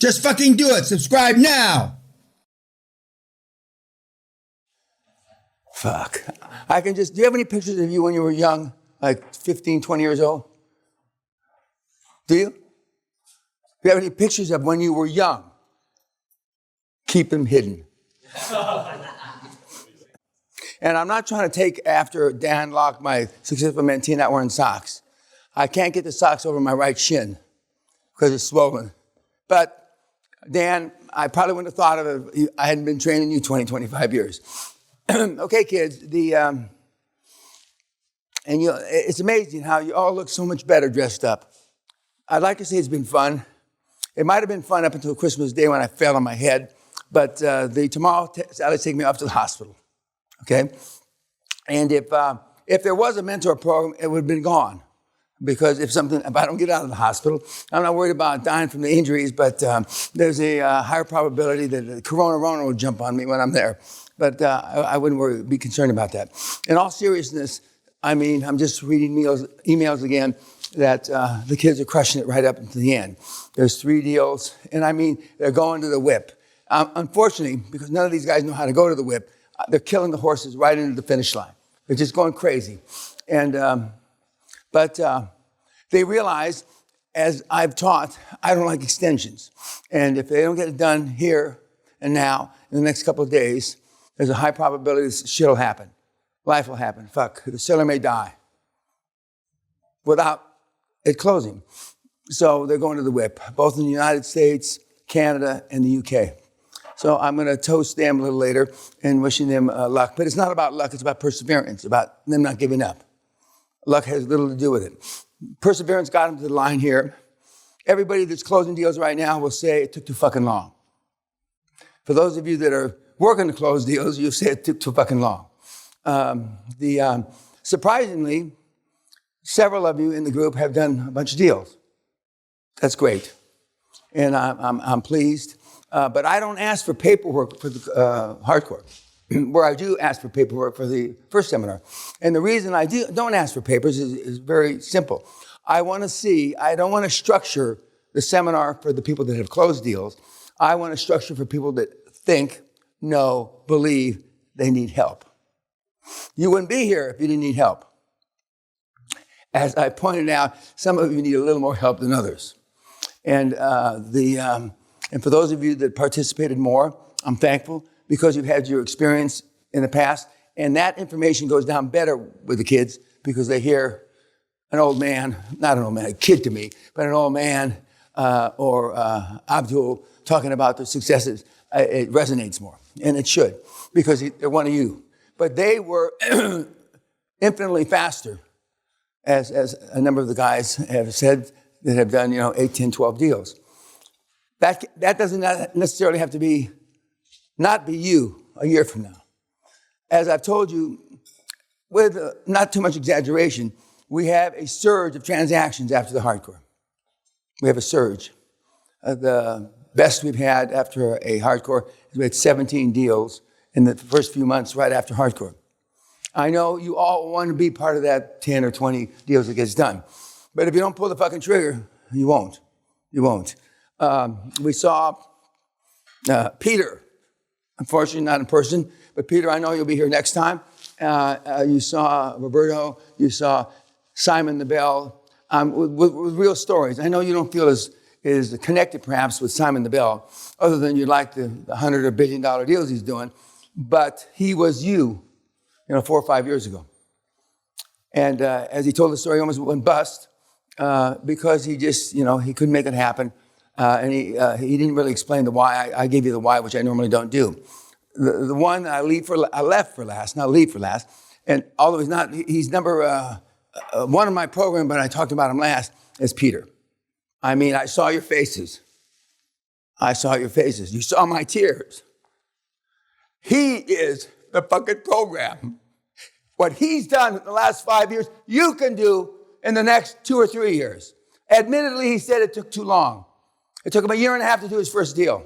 Just fucking do it. Subscribe now. Fuck. Do you have any pictures of you when you were young, like 15, 20 years old? Do you? Do you have any pictures of when you were young? Keep them hidden. And I'm not trying to take after Dan Locke, my successful mentee, not wearing socks. I can't get the socks over my right shin because it's swollen. But Dan, I probably wouldn't have thought of it. I hadn't been training you 20, 25 years. Okay, kids, it's amazing how you all look so much better dressed up. I'd like to say it's been fun. It might have been fun up until Christmas Day when I fell on my head, but tomorrow Sally's taking me off to the hospital, okay? And if there was a mentor program, it would have been gone. Because if I don't get out of the hospital, I'm not worried about dying from the injuries, but there's a higher probability that the corona will jump on me when I'm there. But I wouldn't be concerned about that. In all seriousness, I'm just reading emails again that the kids are crushing it right up until the end. There's 3 deals, and they're going to the whip. Unfortunately, because none of these guys know how to go to the whip, they're killing the horses right into the finish line. They're just going crazy. But they realize, as I've taught, I don't like extensions. And if they don't get it done here and now, in the next couple of days, there's a high probability shit will happen. Life will happen. Fuck, the seller may die without it closing. So they're going to the whip, both in the United States, Canada, and the UK. So I'm going to toast them a little later and wishing them luck. But it's not about luck, it's about perseverance, about them not giving up. Luck has little to do with it. Perseverance got them to the line here. Everybody that's closing deals right now will say it took too fucking long. For those of you that are working to close deals, you'll say it took too fucking long. Surprisingly, several of you in the group have done a bunch of deals. That's great. And I'm pleased. But I don't ask for paperwork for the hardcore, where I do ask for paperwork for the first seminar. And the reason I don't ask for papers is very simple. I don't want to structure the seminar for the people that have closed deals. I want to structure for people that think, know, believe they need help. You wouldn't be here if you didn't need help. As I pointed out, some of you need a little more help than others. And for those of you that participated more, I'm thankful because you've had your experience in the past, and that information goes down better with the kids because they hear an old man, not an old man, a kid to me, but an old man or Abdul talking about their successes. It resonates more, and it should, because they're one of you. But they were infinitely faster, as a number of the guys have said that have done, 8, 10, 12 deals. That doesn't necessarily have to not be you a year from now. As I've told you, with not too much exaggeration, we have a surge of transactions after the hardcore. We have a surge. The best we've had after a hardcore is we had 17 deals in the first few months right after hardcore. I know you all want to be part of that 10 or 20 deals that gets done. But if you don't pull the fucking trigger, you won't. You won't. We saw Peter, unfortunately not in person, but Peter, I know you'll be here next time. You saw Roberto, you saw Simon the Bell, with real stories. I know you don't feel as connected perhaps with Simon the Bell, other than you like the $100 or $1 billion deals he's doing, but he was you, 4 or 5 years ago. And as he told the story, he almost went bust because he just, he couldn't make it happen. And he didn't really explain the why. I gave you the why, which I normally don't do. The one that I left for last, not leave for last. And although he's number one in my program, but I talked about him last, is Peter. I saw your faces. I saw your faces. You saw my tears. He is the fucking program. What he's done in the last 5 years, you can do in the next 2 or 3 years. Admittedly, he said it took too long. It took him 1.5 years to do his first deal.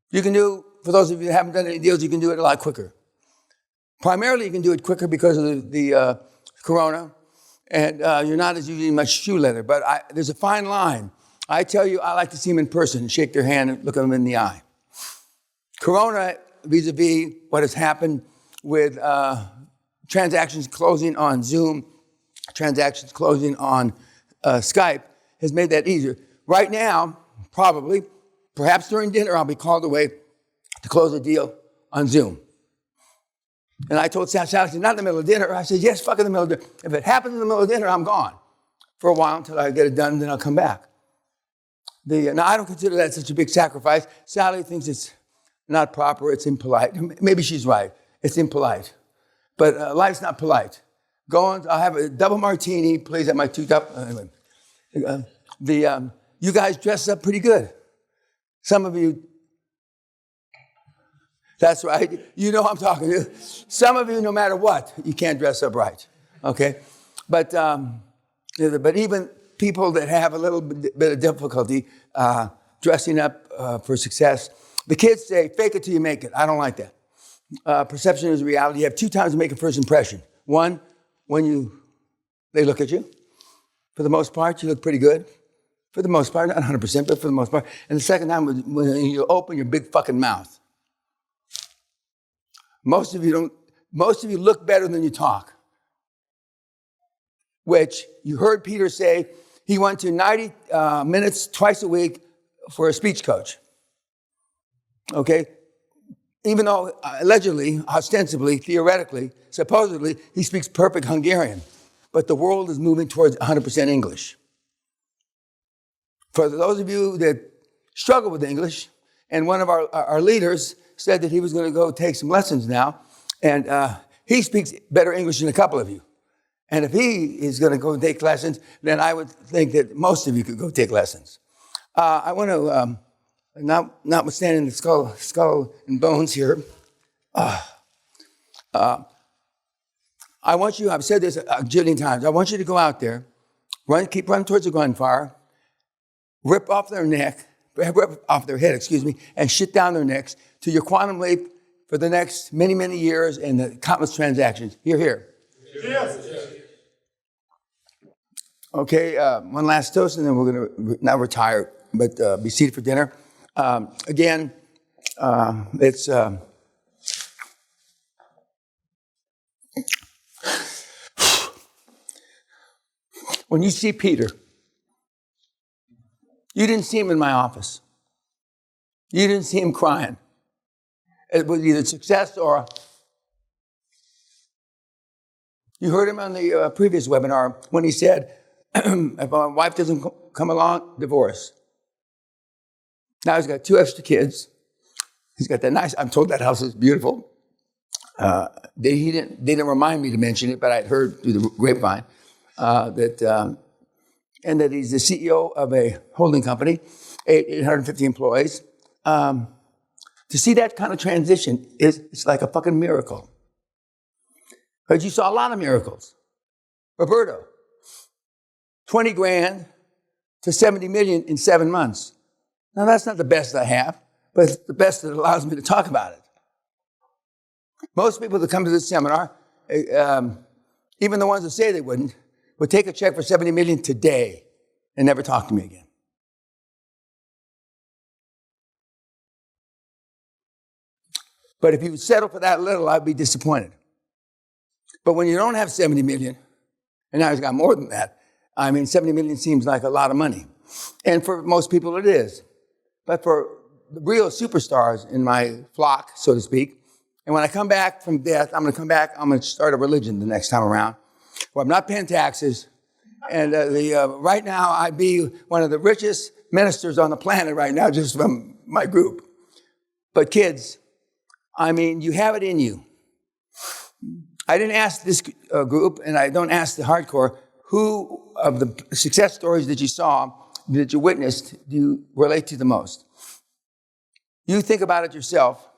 You can do, for those of you that haven't done any deals, you can do it a lot quicker. Primarily, you can do it quicker because of the corona, and you're not as using much shoe leather. But there's a fine line I tell you, I like to see them in person, shake their hand and look them in the eye. Corona, vis-a-vis what has happened with transactions closing on Zoom, transactions closing on Skype, has made that easier. Right now, probably, perhaps during dinner, I'll be called away to close a deal on Zoom. And I told Sally, not in the middle of dinner. I said, yes, fuck in the middle of dinner. If it happens in the middle of dinner, I'm gone for a while until I get it done, then I'll come back. Now, I don't consider that such a big sacrifice. Sally thinks it's not proper, it's impolite. Maybe she's right, it's impolite. But life's not polite. Go on, I'll have a double martini, please, at my two double. Anyway, you guys dress up pretty good. Some of you, that's right, you know I'm talking to. Some of you, no matter what, you can't dress up right, okay? But even people that have a little bit of difficulty dressing up for success, the kids say, fake it till you make it. I don't like that. Perception is reality. You have 2 times to make a first impression. One, when they look at you. For the most part, you look pretty good. For the most part, not 100%, but for the most part. And the second time, when you open your big fucking mouth. Most of you look better than you talk. Which you heard Peter say, he went to 90 minutes twice a week for a speech coach. Okay? Even though allegedly, ostensibly, theoretically, supposedly, he speaks perfect Hungarian. But the world is moving towards 100% English. For those of you that struggle with English, and one of our leaders said that he was going to go take some lessons now, and he speaks better English than a couple of you. And if he is going to go take lessons, then I would think that most of you could go take lessons. I want to, notwithstanding the skull and bones here, I want you, I've said this a jillion times, I want you to go out there, keep running towards the gunfire, rip off their head, and shit down their necks till your quantum leap for the next many, many years and the countless transactions. Here. Yes. Okay, one last toast, and then we're going to now retire, but be seated for dinner. Again, it's... when you see Peter, you didn't see him in my office. You didn't see him crying. It was either success or... You heard him on the previous webinar when he said, if my wife doesn't come along, divorce. Now he's got 2 extra kids. He's got that nice, I'm told that house is beautiful. They didn't remind me to mention it, but I'd heard through the grapevine that he's the CEO of a holding company, 850 employees. To see that kind of transition it's like a fucking miracle. Because you saw a lot of miracles. Roberto, 20 grand to 70 million in 7 months. Now that's not the best I have, but it's the best that allows me to talk about it. Most people that come to this seminar, even the ones that say they wouldn't, would take a check for 70 million today and never talk to me again. But if you settle for that little, I'd be disappointed. But when you don't have 70 million, and now he's got more than that, 70 million seems like a lot of money. And for most people it is. But for the real superstars in my flock, so to speak, and when I come back from death, I'm going to start a religion the next time around, where I'm not paying taxes, and right now I'd be one of the richest ministers on the planet right now, just from my group. But kids, you have it in you. I didn't ask this group, and I don't ask the hardcore, who of the success stories that you saw, that you witnessed, do you relate to the most? You think about it yourself,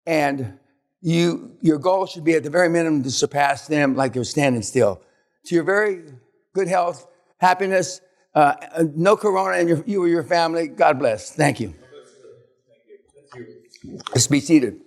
and your goal should be at the very minimum to surpass them like they're standing still. To your very good health, happiness, no corona in you or your family, God bless. Thank you. Let's be seated.